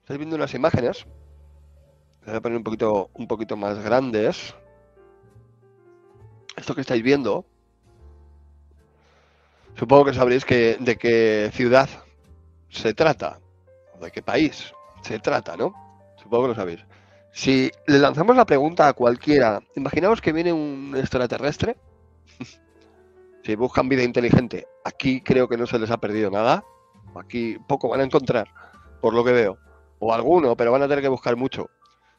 Estáis viendo unas imágenes. Voy a poner un poquito más grandes. Esto que estáis viendo, supongo que sabréis de qué ciudad se trata, o de qué país se trata, ¿no? Supongo que lo sabéis. Si le lanzamos la pregunta a cualquiera, imaginaos que viene un extraterrestre, si buscan vida inteligente, aquí creo que no se les ha perdido nada, aquí poco van a encontrar, por lo que veo, o alguno, pero van a tener que buscar mucho.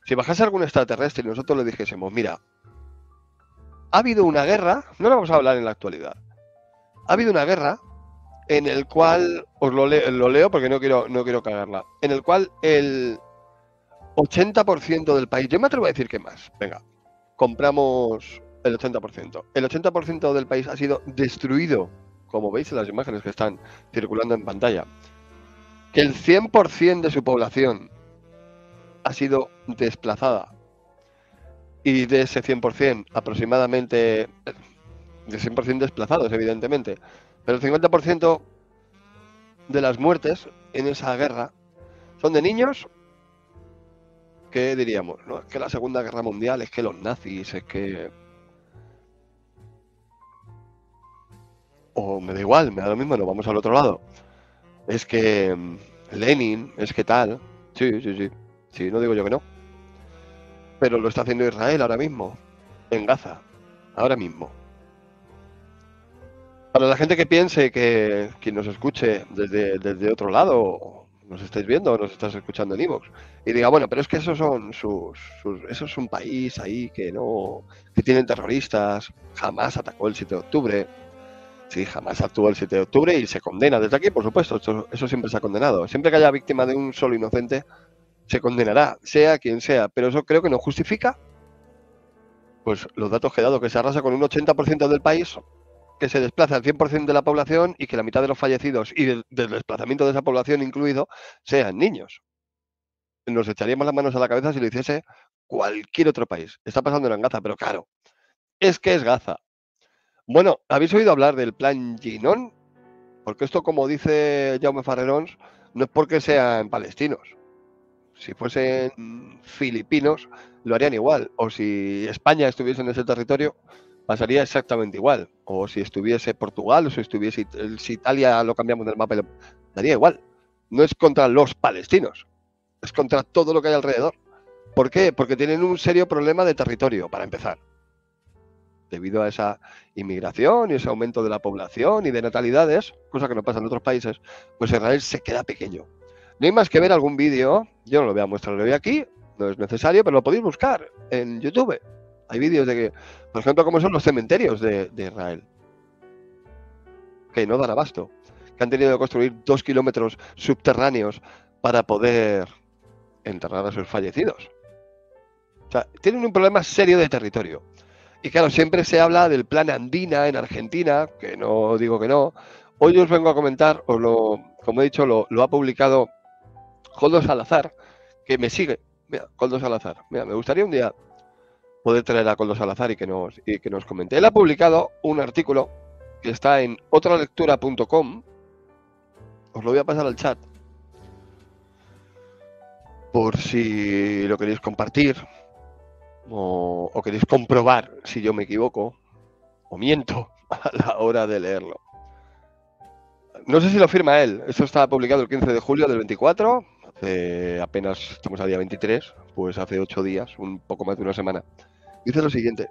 Si bajase algún extraterrestre y nosotros le dijésemos, mira, ha habido una guerra, no lo vamos a hablar en la actualidad, ha habido una guerra en el cual, os lo leo porque no quiero cagarla, en el cual el 80% del país, yo me atrevo a decir que más, venga, compramos el 80%. El 80% del país ha sido destruido, como veis en las imágenes que están circulando en pantalla. Que el 100% de su población ha sido desplazada. Y de ese 100%, aproximadamente, de 100% desplazados, evidentemente. Pero el 50% de las muertes en esa guerra son de niños. ¿Qué diríamos? ¿No? Es que la Segunda Guerra Mundial, es que los nazis, es que... O me da igual, me da lo mismo, nos vamos al otro lado. Es que Lenin, es que tal. Sí, sí, sí. Sí, no digo yo que no. Pero lo está haciendo Israel ahora mismo, en Gaza, ahora mismo. Para la gente que piense que quien nos escuche desde otro lado, nos estáis viendo o nos estás escuchando en iVoox, y diga, bueno, pero es que esos son eso es un país ahí que no, que tienen terroristas, jamás atacó el 7 de octubre. Sí, jamás actuó el 7 de octubre y se condena desde aquí, por supuesto, eso siempre se ha condenado. Siempre que haya víctima de un solo inocente, se condenará, sea quien sea, pero eso creo que no justifica pues los datos que he dado, que se arrasa con un 80% del país, que se desplaza al 100% de la población y que la mitad de los fallecidos y del desplazamiento de esa población incluido sean niños. Nos echaríamos las manos a la cabeza si lo hiciese cualquier otro país. Está pasando en Gaza, pero claro, es que es Gaza. Bueno, ¿habéis oído hablar del plan Ginon? Porque esto, como dice Jaume Farrerons, no es porque sean palestinos. Si fuesen filipinos, lo harían igual. O si España estuviese en ese territorio, pasaría exactamente igual. O si estuviese Portugal, o si estuviese si Italia lo cambiamos del mapa, daría igual. No es contra los palestinos, es contra todo lo que hay alrededor. ¿Por qué? Porque tienen un serio problema de territorio, para empezar. Debido a esa inmigración y ese aumento de la población y de natalidades, cosa que no pasa en otros países, pues Israel se queda pequeño. No hay más que ver algún vídeo, yo no lo voy a mostrar hoy aquí, no es necesario, pero lo podéis buscar en YouTube. Hay vídeos de que, por ejemplo, cómo son los cementerios de Israel, que no dan abasto, que han tenido que construir 2 kilómetros subterráneos para poder enterrar a sus fallecidos. O sea, tienen un problema serio de territorio. Y claro, siempre se habla del plan Andina en Argentina, que no digo que no. Hoy os vengo a comentar, como he dicho, lo ha publicado Koldo Salazar, que me sigue. Mira, Koldo Salazar. Mira, me gustaría un día poder traer a Koldo Salazar y que nos comente. Él ha publicado un artículo que está en otralectura.com. Os lo voy a pasar al chat. Por si lo queréis compartir o queréis comprobar si yo me equivoco o miento a la hora de leerlo. No sé si lo firma él. Esto está publicado el 15 de julio del 24. Hace apenas, estamos a día 23, pues hace 8 días, un poco más de una semana. Dice lo siguiente.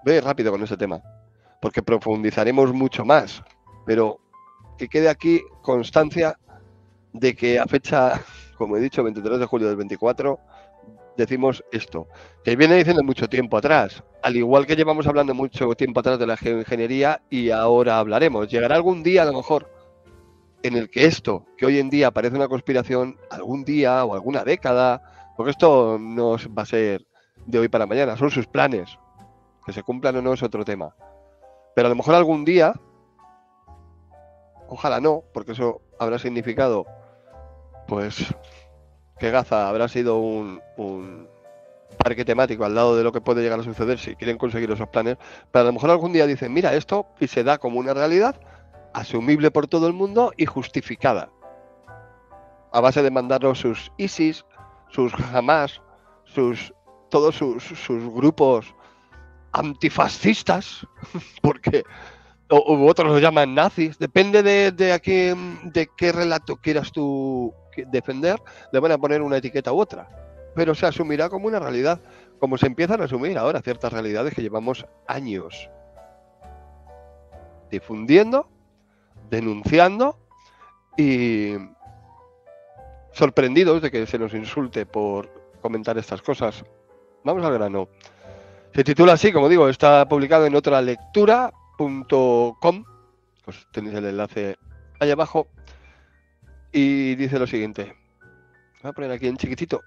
Ve rápido con este tema, porque profundizaremos mucho más. Pero que quede aquí constancia de que a fecha, como he dicho, 23 de julio del 24, decimos esto, que viene diciendo mucho tiempo atrás, al igual que llevamos hablando mucho tiempo atrás de la geoingeniería y ahora hablaremos. Llegará algún día, a lo mejor, en el que esto, que hoy en día parece una conspiración, algún día o alguna década, porque esto no va a ser de hoy para mañana, son sus planes. Que se cumplan o no es otro tema. Pero a lo mejor algún día, ojalá no, porque eso habrá significado, pues, que Gaza habrá sido un parque temático al lado de lo que puede llegar a suceder si quieren conseguir esos planes, pero a lo mejor algún día dicen, mira esto, y se da como una realidad asumible por todo el mundo y justificada. a base de mandarnos sus ISIS, sus Hamas, todos sus grupos antifascistas, porque u otros lo llaman nazis, depende de qué relato quieras tú defender, le van a poner una etiqueta u otra, pero se asumirá como una realidad, como se empiezan a asumir ahora ciertas realidades que llevamos años difundiendo, denunciando y sorprendidos de que se nos insulte por comentar estas cosas. Vamos al grano. Se titula así, como digo, está publicado en otralectura.com. Pues tenéis el enlace ahí abajo. Y dice lo siguiente. Voy a poner aquí en chiquitito,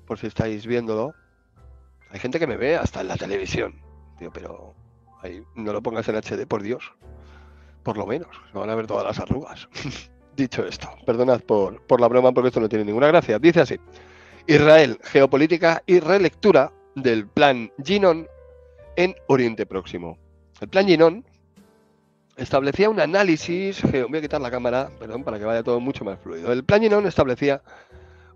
por si estáis viéndolo. Hay gente que me ve hasta en la televisión. Tío, pero ahí, no lo pongas en HD, por Dios. Por lo menos, se van a ver todas las arrugas. Dicho esto, perdonad por la broma, porque esto no tiene ninguna gracia. Dice así: Israel, geopolítica y relectura del Plan Yinon en Oriente Próximo. El Plan Yinon establecía un análisis... Voy a quitar la cámara, perdón, para que vaya todo mucho más fluido. El Plan Yinon establecía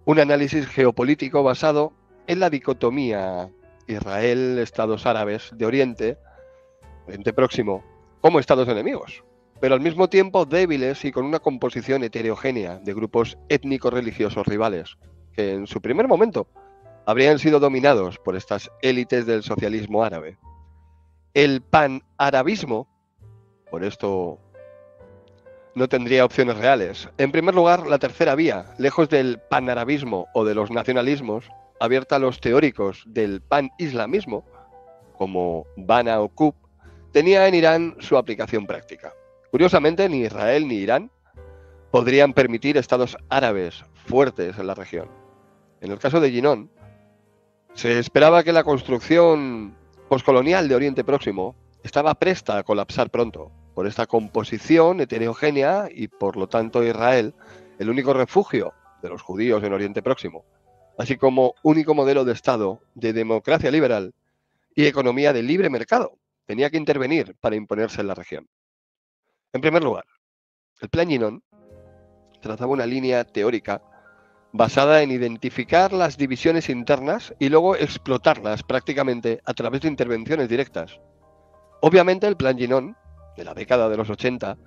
un análisis geopolítico basado en la dicotomía Israel, Estados árabes de Oriente Próximo, como estados enemigos, pero al mismo tiempo débiles y con una composición heterogénea de grupos étnico-religiosos rivales, que en su primer momento habrían sido dominados por estas élites del socialismo árabe. El panarabismo, por esto no tendría opciones reales. En primer lugar, la tercera vía, lejos del panarabismo o de los nacionalismos, abierta a los teóricos del panislamismo, como Bana o Qutb, tenía en Irán su aplicación práctica. Curiosamente, ni Israel ni Irán podrían permitir estados árabes fuertes en la región. En el caso de Yinon, se esperaba que la construcción poscolonial de Oriente Próximo estaba presta a colapsar pronto, por esta composición heterogénea y, por lo tanto, Israel, el único refugio de los judíos en Oriente Próximo, así como único modelo de Estado de democracia liberal y economía de libre mercado, tenía que intervenir para imponerse en la región. En primer lugar, el Plan Yinon trazaba una línea teórica basada en identificar las divisiones internas y luego explotarlas prácticamente a través de intervenciones directas. Obviamente, el Plan Yinon, de la década de los 80,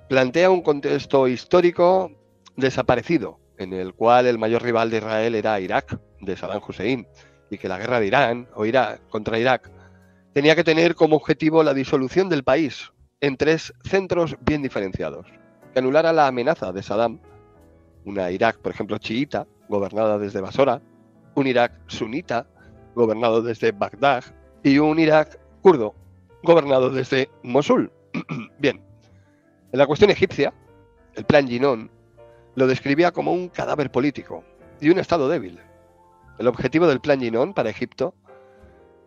plantea un contexto histórico desaparecido, en el cual el mayor rival de Israel era Irak, de Saddam Hussein, y que la guerra de Irán o Irak contra Irak tenía que tener como objetivo la disolución del país en tres centros bien diferenciados, que anulara la amenaza de Saddam, una Irak, por ejemplo, chiita, gobernada desde Basora, un Irak sunita, gobernado desde Bagdad, y un Irak kurdo, gobernado desde Mosul. Bien, en la cuestión egipcia, el Plan Yinon lo describía como un cadáver político y un estado débil. El objetivo del Plan Yinon para Egipto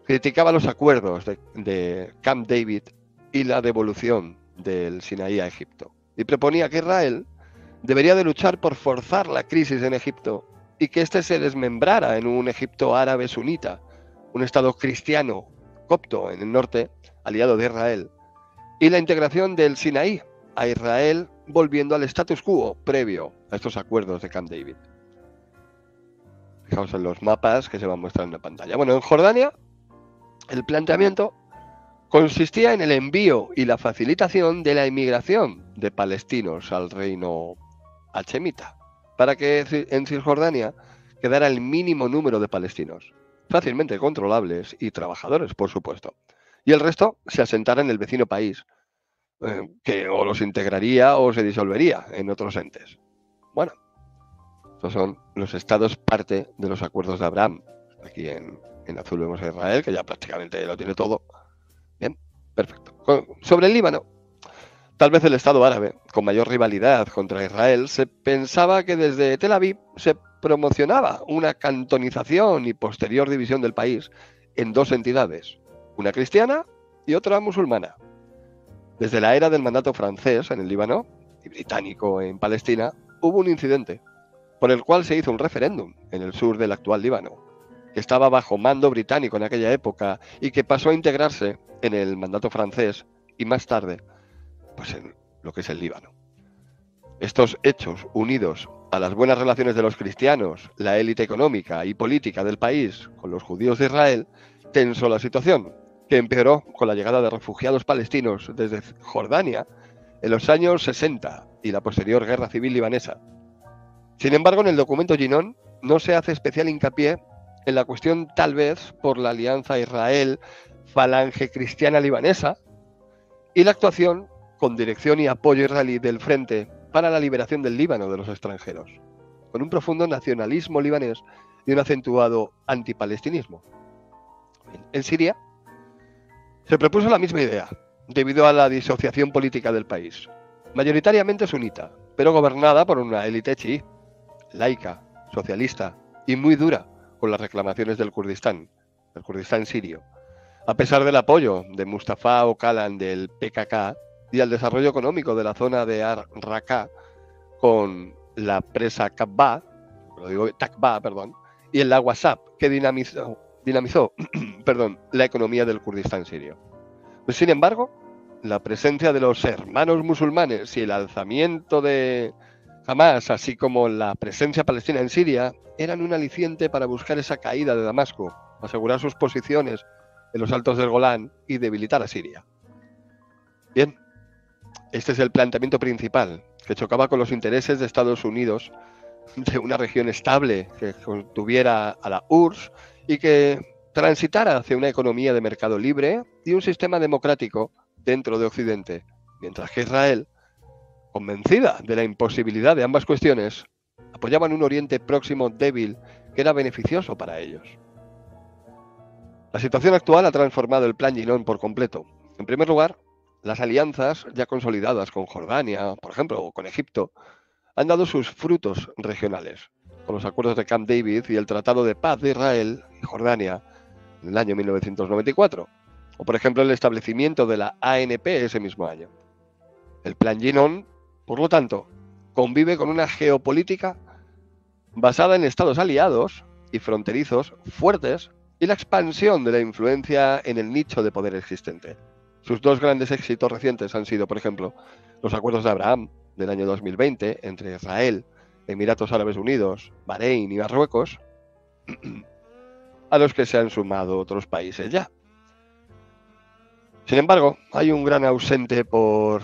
criticaba los acuerdos de Camp David y la devolución del Sinaí a Egipto, y proponía que Israel debería de luchar por forzar la crisis en Egipto y que éste se desmembrara en un Egipto árabe sunita, un estado cristiano copto en el norte, aliado de Israel, y la integración del Sinaí a Israel volviendo al status quo previo a estos acuerdos de Camp David. Fijaos en los mapas que se van mostrando en pantalla. Bueno, en Jordania el planteamiento consistía en el envío y la facilitación de la inmigración de palestinos al reino hachemita, para que en Cisjordania quedara el mínimo número de palestinos, fácilmente controlables y trabajadores, por supuesto, y el resto se asentara en el vecino país, que o los integraría o se disolvería en otros entes. Bueno, estos son los estados parte de los acuerdos de Abraham. Aquí en azul vemos a Israel, que ya prácticamente lo tiene todo. Bien, perfecto. Sobre el Líbano, tal vez el Estado árabe, con mayor rivalidad contra Israel, se pensaba que desde Tel Aviv se promocionaba una cantonización y posterior división del país en dos entidades, una cristiana y otra musulmana. Desde la era del mandato francés en el Líbano y británico en Palestina, hubo un incidente por el cual se hizo un referéndum en el sur del actual Líbano, que estaba bajo mando británico en aquella época y que pasó a integrarse en el mandato francés y más tarde pues en lo que es el Líbano. Estos hechos, unidos a las buenas relaciones de los cristianos, la élite económica y política del país con los judíos de Israel, tensó la situación, que empeoró con la llegada de refugiados palestinos desde Jordania en los años 60 y la posterior guerra civil libanesa. Sin embargo, en el documento Ginon no se hace especial hincapié en la cuestión, tal vez por la alianza Israel-Falange Cristiana Libanesa y la actuación con dirección y apoyo israelí del Frente para la Liberación del Líbano de los extranjeros, con un profundo nacionalismo libanés y un acentuado antipalestinismo. En Siria se propuso la misma idea, debido a la disociación política del país, mayoritariamente sunita, pero gobernada por una élite chií, laica, socialista y muy dura con las reclamaciones del Kurdistán sirio, a pesar del apoyo de Mustafa Öcalan del PKK y al desarrollo económico de la zona de Ar-Raqqa con la presa Takba, y el lago Assab, que dinamizó la economía del Kurdistán sirio. Sin embargo, la presencia de los hermanos musulmanes y el alzamiento de Hamas, así como la presencia palestina en Siria, eran un aliciente para buscar esa caída de Damasco, asegurar sus posiciones en los altos del Golán y debilitar a Siria. Bien, este es el planteamiento principal, que chocaba con los intereses de Estados Unidos de una región estable que contuviera a la URSS y que transitara hacia una economía de mercado libre y un sistema democrático dentro de Occidente, mientras que Israel, convencida de la imposibilidad de ambas cuestiones, apoyaban un Oriente Próximo débil que era beneficioso para ellos. La situación actual ha transformado el Plan Ginon por completo. En primer lugar, las alianzas ya consolidadas con Jordania, por ejemplo, o con Egipto, han dado sus frutos regionales, con los acuerdos de Camp David y el Tratado de Paz de Israel y Jordania en el año 1994, o por ejemplo el establecimiento de la ANP ese mismo año. El Plan Ginon, por lo tanto, convive con una geopolítica basada en estados aliados y fronterizos fuertes y la expansión de la influencia en el nicho de poder existente. Sus dos grandes éxitos recientes han sido, por ejemplo, los acuerdos de Abraham del año 2020 entre Israel, Emiratos Árabes Unidos, Bahrein y Marruecos, a los que se han sumado otros países ya. Sin embargo, hay un gran ausente por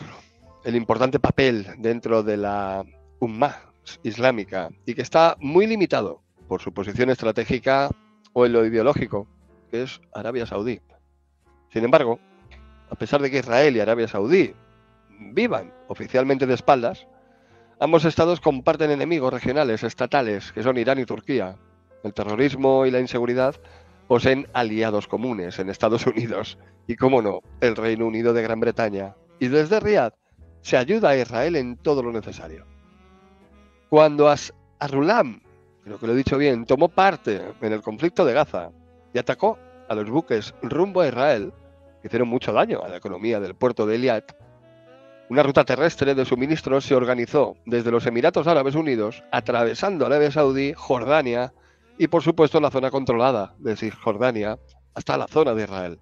el importante papel dentro de la Ummah islámica y que está muy limitado por su posición estratégica o en lo ideológico, que es Arabia Saudí. Sin embargo, a pesar de que Israel y Arabia Saudí vivan oficialmente de espaldas, ambos estados comparten enemigos regionales estatales, que son Irán y Turquía. El terrorismo y la inseguridad poseen aliados comunes en Estados Unidos y, cómo no, el Reino Unido de Gran Bretaña. Y desde Riad se ayuda a Israel en todo lo necesario. Cuando Ar-Rulam, creo que lo he dicho bien, tomó parte en el conflicto de Gaza y atacó a los buques rumbo a Israel, que hicieron mucho daño a la economía del puerto de Eilat, una ruta terrestre de suministros se organizó desde los Emiratos Árabes Unidos, atravesando Arabia Saudí, Jordania y, por supuesto, la zona controlada de Cisjordania hasta la zona de Israel.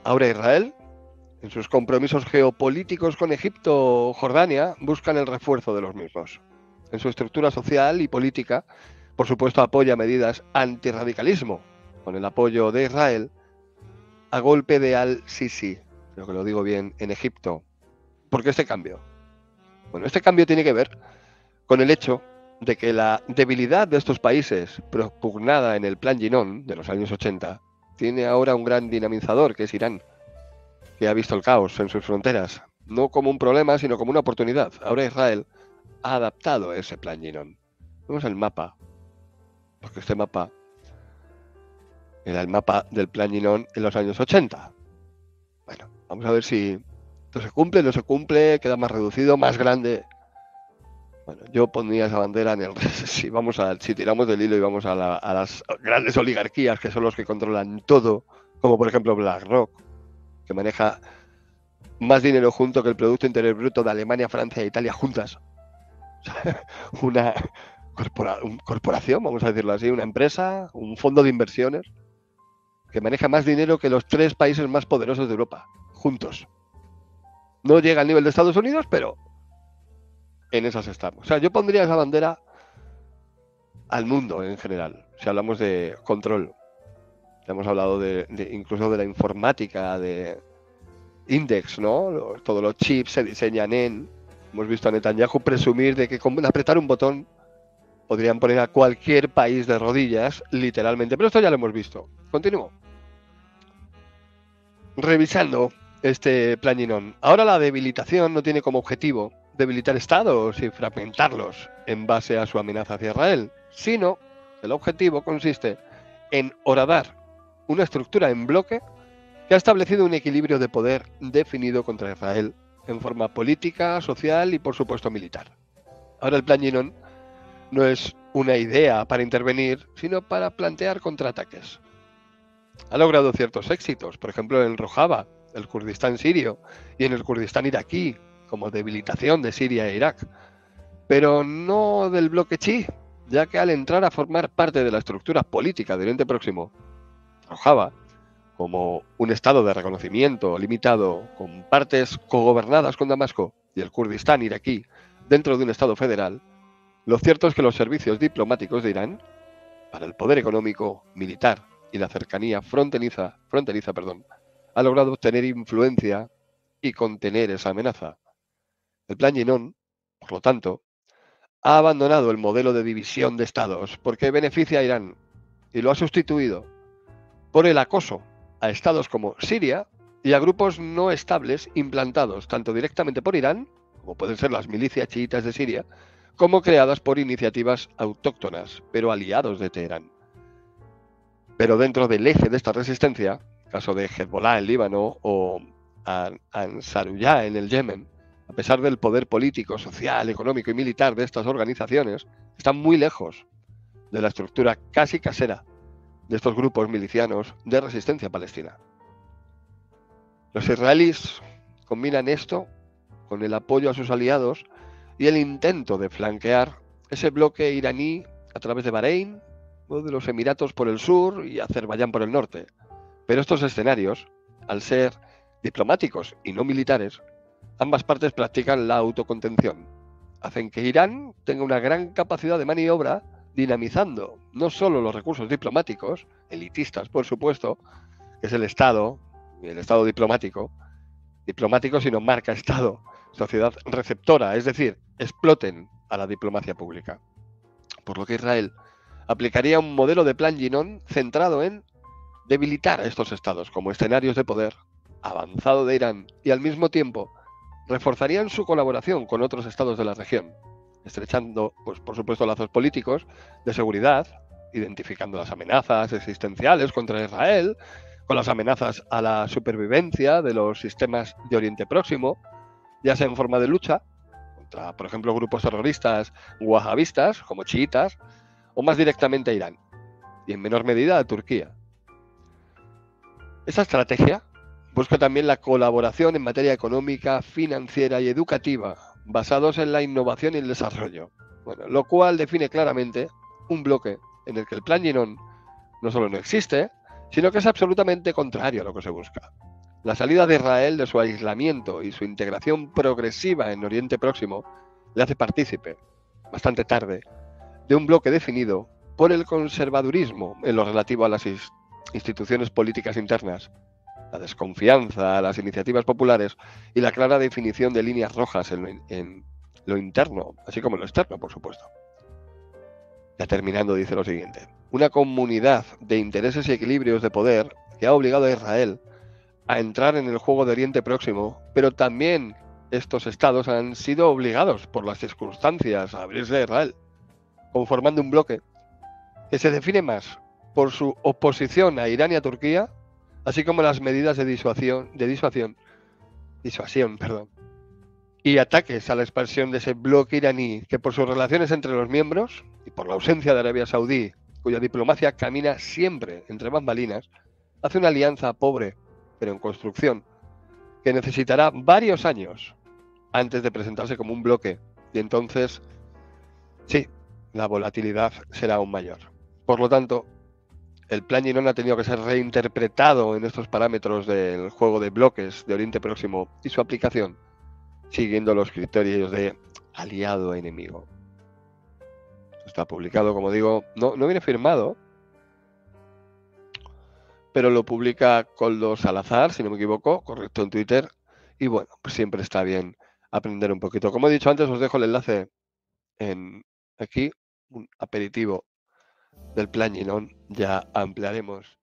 Ahora Israel, en sus compromisos geopolíticos con Egipto o Jordania, buscan el refuerzo de los mismos. En su estructura social y política, por supuesto, apoya medidas antirradicalismo, con el apoyo de Israel a golpe de al-Sisi, creo que lo digo bien, en Egipto. ¿Por qué este cambio? Bueno, este cambio tiene que ver con el hecho de que la debilidad de estos países, propugnada en el Plan Ginon de los años 80, tiene ahora un gran dinamizador, que es Irán, que ha visto el caos en sus fronteras, no como un problema, sino como una oportunidad. Ahora Israel ha adaptado ese Plan Ginon. Vemos el mapa, porque este mapa era el mapa del Plan Ginon en los años 80. Bueno, vamos a ver si esto se cumple, no se cumple, queda más reducido, más grande. Bueno, yo pondría esa bandera en el... si tiramos del hilo y vamos a las grandes oligarquías, que son los que controlan todo, como por ejemplo BlackRock, que maneja más dinero junto que el Producto Interior Bruto de Alemania, Francia e Italia juntas. Una corporación, vamos a decirlo así, una empresa, un fondo de inversiones, que maneja más dinero que los 3 países más poderosos de Europa, juntos. No llega al nivel de Estados Unidos, pero en esas estamos. O sea, yo pondría esa bandera al mundo en general, si hablamos de control. Hemos hablado incluso de la informática, de Index, ¿no? Todos los chips se diseñan en... Hemos visto a Netanyahu presumir de que con apretar un botón podrían poner a cualquier país de rodillas, literalmente. Pero esto ya lo hemos visto. Continúo. Revisando este plan Yinon. Ahora la debilitación no tiene como objetivo debilitar estados y fragmentarlos en base a su amenaza hacia Israel, sino el objetivo consiste en horadar una estructura en bloque que ha establecido un equilibrio de poder definido contra Israel en forma política, social y por supuesto militar. Ahora el plan Yinon no es una idea para intervenir, sino para plantear contraataques. Ha logrado ciertos éxitos, por ejemplo en Rojava, el Kurdistán sirio, y en el Kurdistán iraquí, como debilitación de Siria e Irak, pero no del bloque chií, ya que al entrar a formar parte de la estructura política del Oriente Próximo, Rojava, como un estado de reconocimiento limitado con partes cogobernadas con Damasco y el Kurdistán iraquí dentro de un estado federal, lo cierto es que los servicios diplomáticos de Irán, para el poder económico, militar y la cercanía fronteriza, ha logrado obtener influencia y contener esa amenaza. El plan Yinon, por lo tanto, ha abandonado el modelo de división de estados porque beneficia a Irán y lo ha sustituido por el acoso a estados como Siria y a grupos no estables implantados tanto directamente por Irán, como pueden ser las milicias chiitas de Siria, como creadas por iniciativas autóctonas, pero aliados de Teherán. Pero dentro del eje de esta resistencia, caso de Hezbollah en Líbano o Ansarullah en el Yemen, a pesar del poder político, social, económico y militar de estas organizaciones, están muy lejos de la estructura casi casera de estos grupos milicianos de resistencia palestina. Los israelíes combinan esto con el apoyo a sus aliados y el intento de flanquear ese bloque iraní a través de Bahrein, o de los Emiratos por el sur y Azerbaiyán por el norte. Pero estos escenarios, al ser diplomáticos y no militares, ambas partes practican la autocontención. Hacen que Irán tenga una gran capacidad de maniobra, dinamizando no solo los recursos diplomáticos, elitistas por supuesto, que es el Estado diplomático, sino marca Estado, sociedad receptora, es decir, exploten a la diplomacia pública. Por lo que Israel aplicaría un modelo de plan Yinon centrado en debilitar a estos estados como escenarios de poder avanzado de Irán y al mismo tiempo reforzarían su colaboración con otros estados de la región, estrechando, pues, por supuesto, lazos políticos de seguridad, identificando las amenazas existenciales contra Israel, con las amenazas a la supervivencia de los sistemas de Oriente Próximo, ya sea en forma de lucha contra, por ejemplo, grupos terroristas wahabistas, como chiitas, o más directamente a Irán, y en menor medida a Turquía. Esa estrategia busca también la colaboración en materia económica, financiera y educativa, basados en la innovación y el desarrollo, lo cual define claramente un bloque en el que el plan Yinon no solo no existe, sino que es absolutamente contrario a lo que se busca. La salida de Israel de su aislamiento y su integración progresiva en Oriente Próximo le hace partícipe, bastante tarde, de un bloque definido por el conservadurismo en lo relativo a las instituciones políticas internas, la desconfianza a las iniciativas populares y la clara definición de líneas rojas en lo interno, así como en lo externo, por supuesto. Ya terminando, dice lo siguiente: una comunidad de intereses y equilibrios de poder que ha obligado a Israel a entrar en el juego de Oriente Próximo, pero también estos estados han sido obligados por las circunstancias a abrirse a Israel, conformando un bloque que se define más por su oposición a Irán y a Turquía, así como las medidas de disuasión, y ataques a la expansión de ese bloque iraní, que por sus relaciones entre los miembros y por la ausencia de Arabia Saudí, cuya diplomacia camina siempre entre bambalinas, hace una alianza pobre, pero en construcción, que necesitará varios años antes de presentarse como un bloque, y entonces, sí, la volatilidad será aún mayor. Por lo tanto, el plan Yinon ha tenido que ser reinterpretado en estos parámetros del juego de bloques de Oriente Próximo y su aplicación, siguiendo los criterios de aliado a enemigo. Está publicado, como digo, no viene firmado, pero lo publica Koldo Salazar, si no me equivoco, correcto, en Twitter. Y bueno, pues siempre está bien aprender un poquito. Como he dicho antes, os dejo el enlace en aquí, un aperitivo del Plan Ginón. Ya ampliaremos.